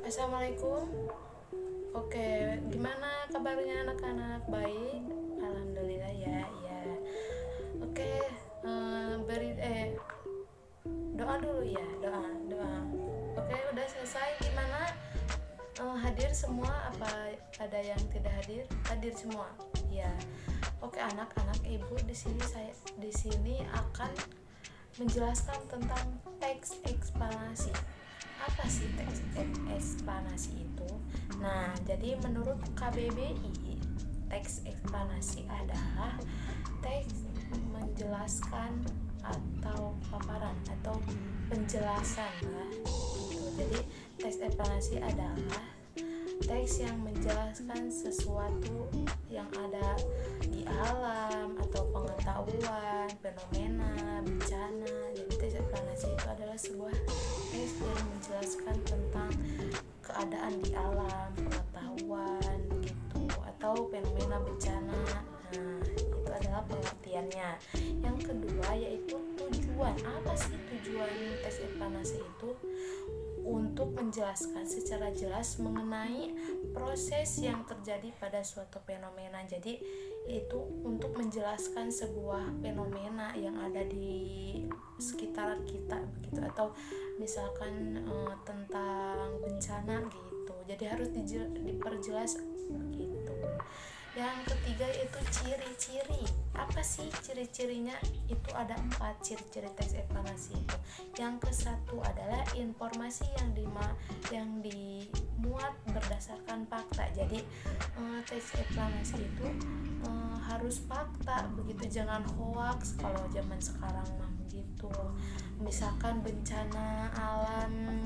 Assalamualaikum. Oke, gimana kabarnya anak-anak? Baik, alhamdulillah ya. Ya. Oke, beri doa dulu ya, doa. Oke, udah selesai. Gimana? Hadir semua? Apa ada yang tidak hadir? Hadir semua. Ya. Oke, anak-anak, ibu di sini akan menjelaskan tentang teks eksplanasi. Apa sih teks eksplanasi itu? Nah, jadi menurut KBBI, teks eksplanasi adalah teks menjelaskan atau paparan atau penjelasan lah gitu. Jadi teks eksplanasi adalah teks yang menjelaskan sesuatu yang ada di alam atau pengetahuan, fenomena, bencana. Jadi teks eksplanasi itu adalah sebuah teks yang menjelaskan tentang keadaan di alam, pengetahuan gitu, atau fenomena bencana. Nah, itu adalah pengertiannya. Yang kedua yaitu tujuan. Apa sih tujuan teks eksplanasi itu? Untuk menjelaskan secara jelas mengenai proses yang terjadi pada suatu fenomena. Jadi itu untuk menjelaskan sebuah fenomena yang ada di sekitar kita begitu, atau misalkan tentang bencana gitu. Jadi harus diperjelas begitu. Yang ketiga itu ciri-ciri. Apa sih ciri-cirinya? Itu ada 4 ciri-ciri teks eksplanasi itu. Yang ke-1 adalah informasi yang dimuat berdasarkan fakta. Jadi teks eksplanasi itu harus fakta begitu, jangan hoax kalau zaman sekarang mah begitu. Misalkan bencana alam,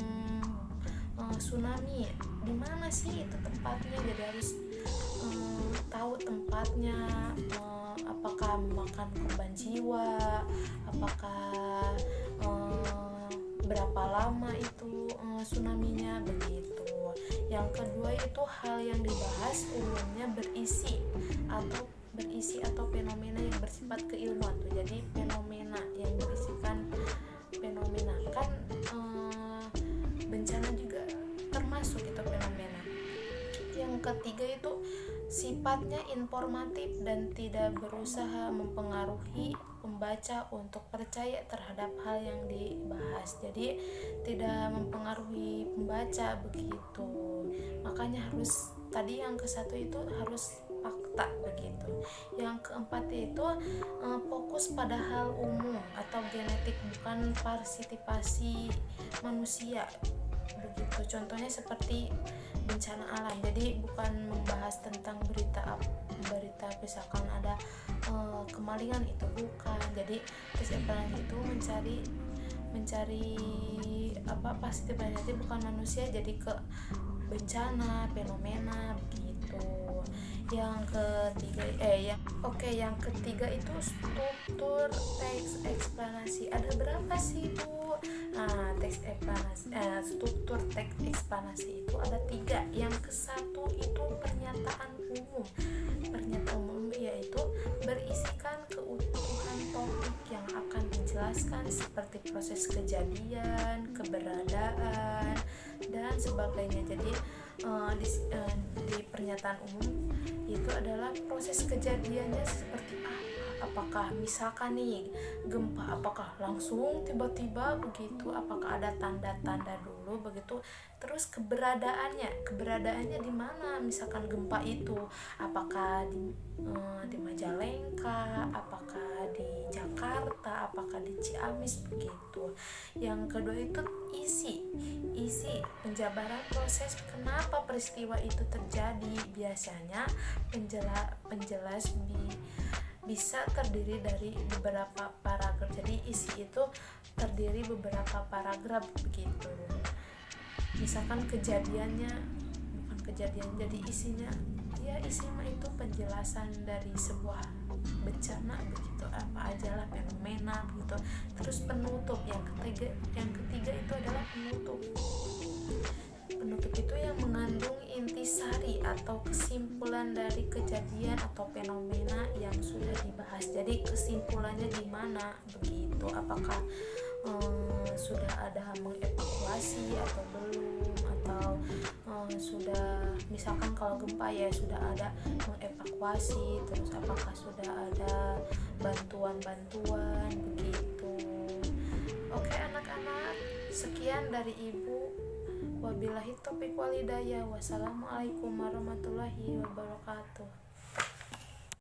tsunami, di mana sih itu tempatnya? Jadi harus tahu tempatnya, apakah memakan korban jiwa, apakah berapa lama itu tsunami-nya begitu. Yang kedua itu hal yang dibahas umumnya berisi atau fenomena yang bersifat keilmuan tuh. Jadi fenomena yang berisikan fenomena kan, bencana juga termasuk itu fenomena. Yang ketiga itu sifatnya informatif dan tidak berusaha mempengaruhi pembaca untuk percaya terhadap hal yang dibahas. Jadi tidak mempengaruhi pembaca begitu. Makanya harus tadi yang ke-1 itu harus fakta begitu. Yang keempat itu fokus pada hal umum atau genetik, bukan partisipasi manusia begitu. Contohnya seperti bencana alam. Jadi bukan membahas tentang berita misalkan ada kemalingan, itu bukan. Jadi teks eksplanasi itu mencari partisipasi bukan manusia, jadi ke bencana, fenomena begitu. Yang ketiga itu struktur teks eksplanasi. Ada berapa sih Bu? Nah, struktur teks eksplanasi itu ada 3. Yang ke-1 itu pernyataan umum. Pernyataan umum yaitu berisikan keutuhan topik yang akan dijelaskan seperti proses kejadian, keberadaan, dan sebagainya. Jadi di pernyataan umum itu adalah proses kejadiannya seperti apa. Apakah misalkan nih gempa, apakah langsung tiba-tiba begitu, apakah ada tanda-tanda dulu begitu. Terus keberadaannya di mana misalkan gempa itu, apakah di Majalengka, apakah di Jakarta, apakah di Ciamis begitu. Yang kedua itu isi penjabaran proses kenapa peristiwa itu terjadi. Biasanya penjelas bisa terdiri dari beberapa paragraf. Jadi isi itu terdiri beberapa paragraf begitu. Misalkan kejadiannya bukan kejadian, jadi isinya itu penjelasan dari sebuah bencana begitu, apa aja lah fenomena begitu. Terus penutup. Yang ketiga itu adalah penutup. Penutup itu yang mengandung intisari atau kesimpulan dari kejadian atau fenomena yang sudah dibahas. Jadi kesimpulannya di mana begitu, apakah sudah ada mengevakuasi atau belum, atau sudah, misalkan kalau gempa ya sudah ada mengevakuasi, terus apakah sudah ada bantuan-bantuan begitu. Oke anak-anak, sekian dari ibu. Wabillahi taufiq walhidayah. Wassalamualaikum warahmatullahi wabarakatuh.